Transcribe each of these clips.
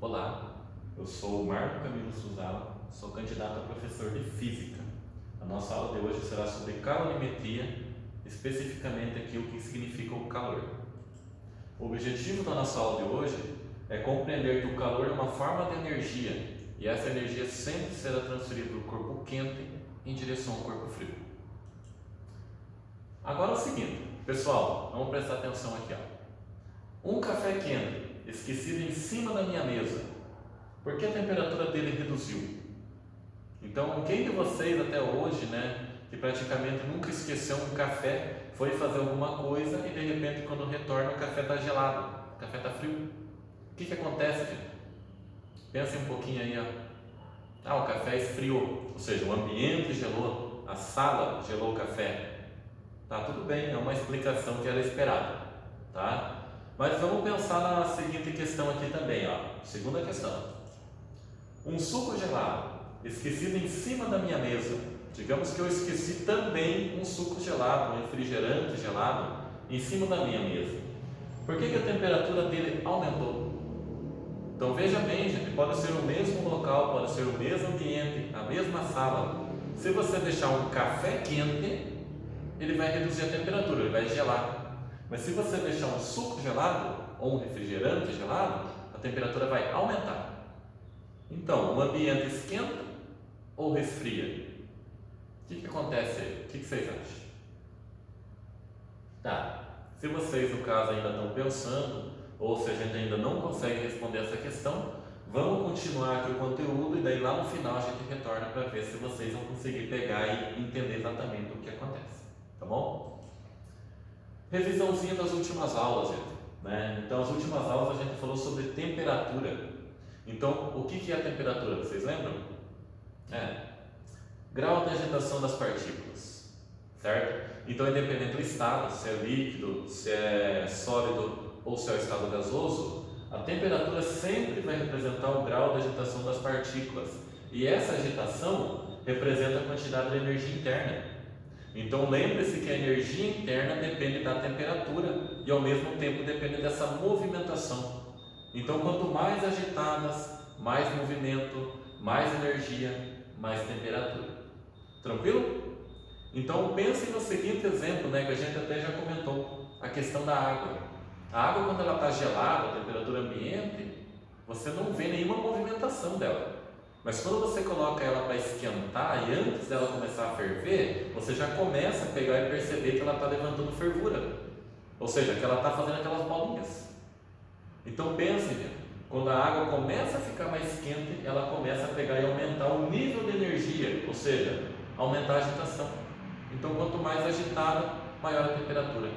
Olá, eu sou o Marco Camilo Suzala, sou candidato a professor de Física. A nossa aula de hoje será sobre calorimetria, especificamente aqui o que significa o calor. O objetivo da nossa aula de hoje é compreender que o calor é uma forma de energia e essa energia sempre será transferida do corpo quente em direção ao corpo frio. Agora é o seguinte, pessoal, vamos prestar atenção aqui. Um café quente esquecido em cima da minha mesa, por que a temperatura dele reduziu? Então, quem de vocês até hoje, que praticamente nunca esqueceu um café, foi fazer alguma coisa e de repente quando retorna o café está gelado, o café está frio? O que acontece, gente? Pensa um pouquinho aí, o café esfriou, ou seja, o ambiente gelou, a sala gelou o café. Tá, tudo bem, é uma explicação que era esperada, tá? Mas vamos pensar na seguinte questão aqui também, segunda questão. Um suco gelado esquecido em cima da minha mesa. Digamos que eu esqueci também um suco gelado, um refrigerante gelado em cima da minha mesa. Por que a temperatura dele aumentou? Então veja bem, gente, pode ser o mesmo local, pode ser o mesmo ambiente, a mesma sala. Se você deixar um café quente, ele vai reduzir a temperatura, ele vai gelar. Mas se você deixar um suco gelado ou um refrigerante gelado, a temperatura vai aumentar. Então, o ambiente esquenta ou resfria? O que acontece aí? O que vocês acham? Tá, se vocês no caso ainda estão pensando, ou se a gente ainda não consegue responder essa questão, vamos continuar aqui o conteúdo e daí lá no final a gente retorna para ver se vocês vão conseguir pegar e entender exatamente o que acontece, tá bom? Revisãozinha das últimas aulas, gente, Então, as últimas aulas a gente falou sobre temperatura. Então, o que é a temperatura? Vocês lembram? Grau de agitação das partículas, certo? Então, independente do estado, se é líquido, se é sólido ou se é o estado gasoso, a temperatura sempre vai representar o grau de agitação das partículas. E essa agitação representa a quantidade de energia interna. Então lembre-se que a energia interna depende da temperatura e ao mesmo tempo depende dessa movimentação. Então quanto mais agitadas, mais movimento, mais energia, mais temperatura. Tranquilo? Então pense no seguinte exemplo, que a gente até já comentou, a questão da água. A água, quando ela está gelada, a temperatura ambiente, você não vê nenhuma movimentação dela. Mas quando você coloca ela para esquentar e antes dela começar a ferver, você já começa a pegar e perceber que ela está levantando fervura, ou seja, que ela está fazendo aquelas bolinhas. Então pense, quando a água começa a ficar mais quente, ela começa a pegar e aumentar o nível de energia, ou seja, aumentar a agitação. Então quanto mais agitada, maior a temperatura.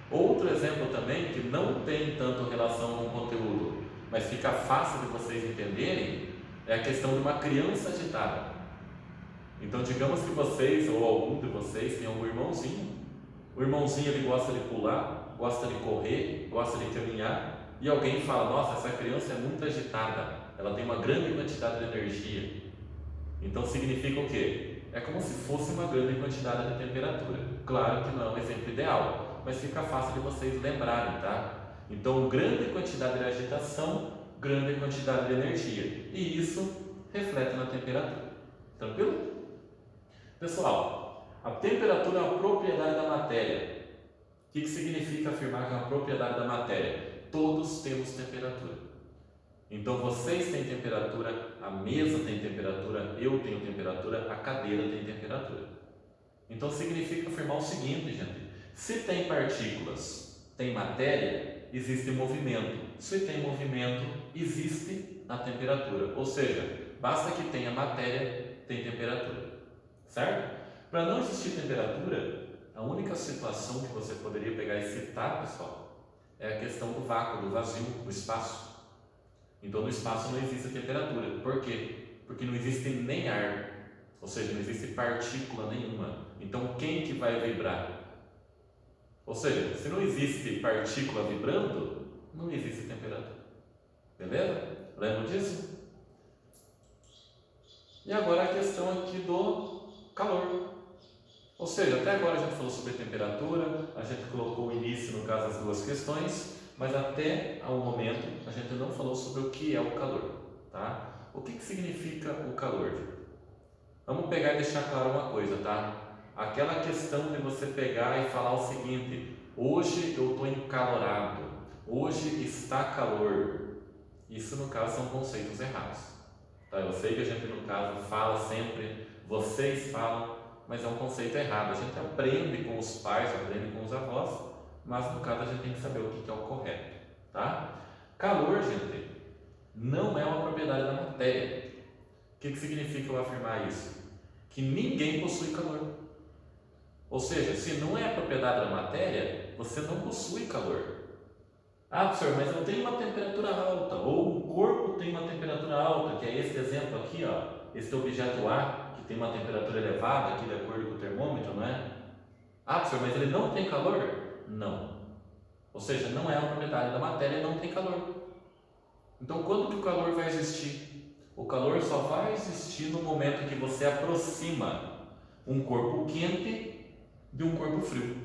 Outro exemplo também, que não tem tanto relação com o conteúdo, mas fica fácil de vocês entenderem, é a questão de uma criança agitada. Então, digamos que vocês, ou algum de vocês, tem um irmãozinho. O irmãozinho ele gosta de pular, gosta de correr, gosta de caminhar, e alguém fala: nossa, essa criança é muito agitada, ela tem uma grande quantidade de energia. Então, significa o quê? É como se fosse uma grande quantidade de temperatura. Claro que não é um exemplo ideal, mas fica fácil de vocês lembrarem, tá? Então, grande quantidade de agitação, grande quantidade de energia, e isso reflete na temperatura. Tranquilo? Pessoal, a temperatura é uma propriedade da matéria. O que significa afirmar que é uma propriedade da matéria? Todos temos temperatura. Então vocês têm temperatura, a mesa tem temperatura, eu tenho temperatura, a cadeira tem temperatura. Então significa afirmar o seguinte, gente: se tem partículas, tem matéria, existe movimento. Se tem movimento, existe a temperatura. Ou seja, basta que tenha matéria, tem temperatura. Certo? Para não existir temperatura, a única situação que você poderia pegar e citar, pessoal, é a questão do vácuo, do vazio, do espaço. Então no espaço não existe temperatura. Por quê? Porque não existe nem ar, ou seja, não existe partícula nenhuma. Então quem que vai vibrar? Ou seja, se não existe partícula vibrando, não existe temperatura. Beleza? Lembram disso? E agora a questão aqui do calor. Ou seja, até agora a gente falou sobre temperatura, a gente colocou o início, no caso, as duas questões, mas até ao momento a gente não falou sobre o que é o calor, tá? O que significa o calor? Vamos pegar e deixar claro uma coisa, tá? Aquela questão de você pegar e falar o seguinte: hoje eu estou encalorado, hoje está calor. Isso no caso são conceitos errados, tá? Eu sei que a gente no caso fala sempre, vocês falam, mas é um conceito errado. A gente aprende com os pais, aprende com os avós, mas no caso a gente tem que saber o que é o correto, tá? Calor, gente, não é uma propriedade da matéria. O que significa eu afirmar isso? Que ninguém possui calor. Ou seja, se não é a propriedade da matéria, você não possui calor. Ah, professor, mas eu tenho uma temperatura alta, ou o corpo tem uma temperatura alta, que é esse exemplo aqui, ó, esse objeto A, que tem uma temperatura elevada, aqui de acordo com o termômetro, não é? Ah, professor, mas ele não tem calor? Não. Ou seja, não é uma propriedade da matéria e não tem calor. Então, quando que o calor vai existir? O calor só vai existir no momento que você aproxima um corpo quente de um corpo frio.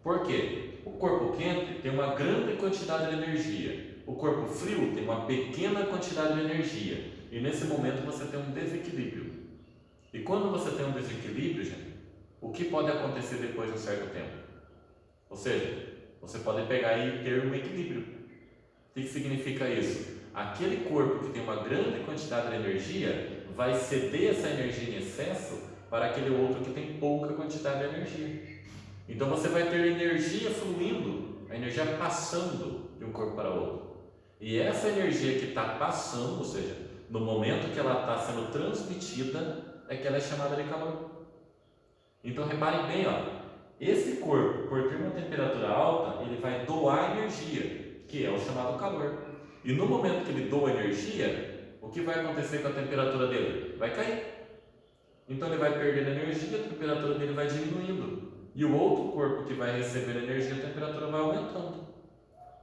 Por quê? O corpo quente tem uma grande quantidade de energia, o corpo frio tem uma pequena quantidade de energia, e nesse momento você tem um desequilíbrio. E quando você tem um desequilíbrio, gente, o que pode acontecer depois de um certo tempo? Ou seja, você pode pegar e ter um equilíbrio. O que significa isso? Aquele corpo que tem uma grande quantidade de energia vai ceder essa energia em excesso para aquele outro que tem pouca quantidade de energia. Então você vai ter energia fluindo, a energia passando de um corpo para outro. E essa energia que está passando, ou seja, no momento que ela está sendo transmitida, é que ela é chamada de calor. Então reparem bem, ó, esse corpo, por ter uma temperatura alta, ele vai doar energia, que é o chamado calor. E no momento que ele doa energia, o que vai acontecer com a temperatura dele? Vai cair. Então ele vai perdendo energia, a temperatura dele vai diminuindo. E o outro corpo que vai receber energia, a temperatura vai aumentando.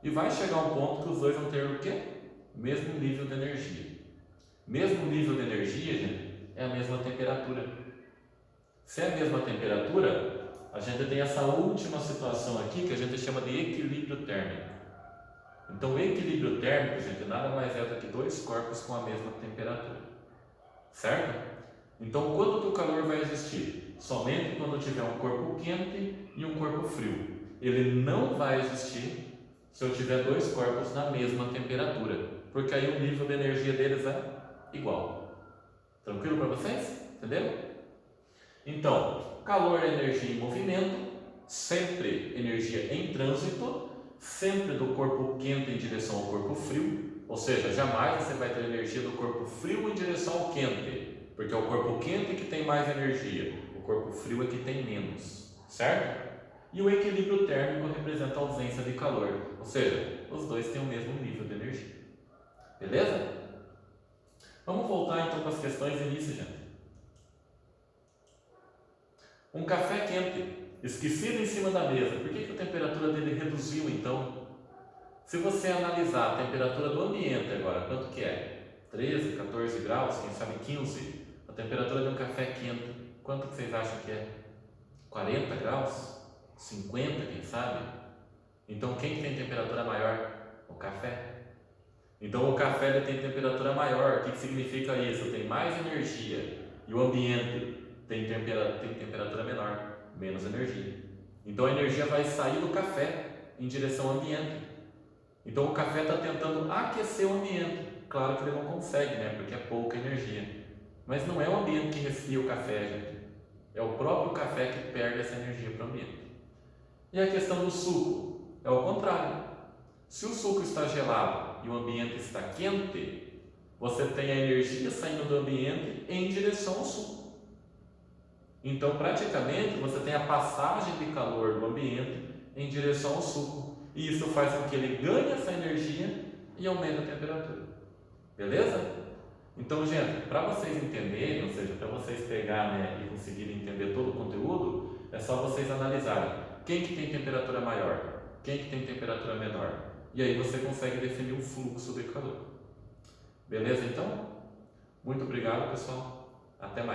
E vai chegar um ponto que os dois vão ter o quê? Mesmo nível de energia. Mesmo nível de energia, gente, é a mesma temperatura. Se é a mesma temperatura, a gente tem essa última situação aqui que a gente chama de equilíbrio térmico. Então, o equilíbrio térmico, gente, nada mais é do que dois corpos com a mesma temperatura. Certo? Então, quando que o calor vai existir? Somente quando tiver um corpo quente e um corpo frio. Ele não vai existir se eu tiver dois corpos na mesma temperatura, porque aí o nível de energia deles é igual. Tranquilo para vocês? Entenderam? Então, calor é energia em movimento, sempre energia em trânsito, sempre do corpo quente em direção ao corpo frio, ou seja, jamais você vai ter energia do corpo frio em direção ao quente, porque é o corpo quente que tem mais energia, o corpo frio é que tem menos, certo? E o equilíbrio térmico representa a ausência de calor, ou seja, os dois têm o mesmo nível de energia. Beleza? Vamos voltar então para as questões de início, gente. Um café quente, esquecido em cima da mesa, por que a temperatura dele reduziu então? Se você analisar a temperatura do ambiente agora, quanto que é? 13, 14 graus, quem sabe 15? A temperatura de um café quente, quanto que vocês acham que é? 40 graus? 50, quem sabe? Então quem tem temperatura maior? O café. Então o café ele tem temperatura maior, o que significa isso? Tem mais energia e o ambiente tem temperatura menor, menos energia. Então a energia vai sair do café em direção ao ambiente. Então o café está tentando aquecer o ambiente. Claro que ele não consegue, né? Porque é pouca energia. Mas não é o ambiente que resfria o café, gente. É o próprio café que perde essa energia para o ambiente. E a questão do suco é o contrário. Se o suco está gelado e o ambiente está quente, você tem a energia saindo do ambiente em direção ao suco. Então, praticamente, você tem a passagem de calor do ambiente em direção ao suco. E isso faz com que ele ganhe essa energia e aumente a temperatura. Beleza? Então, gente, para vocês entenderem, ou seja, para vocês pegarem, né, e conseguirem entender todo o conteúdo, é só vocês analisarem quem que tem temperatura maior, quem que tem temperatura menor. E aí você consegue definir o fluxo de calor. Beleza, então? Muito obrigado, pessoal. Até mais.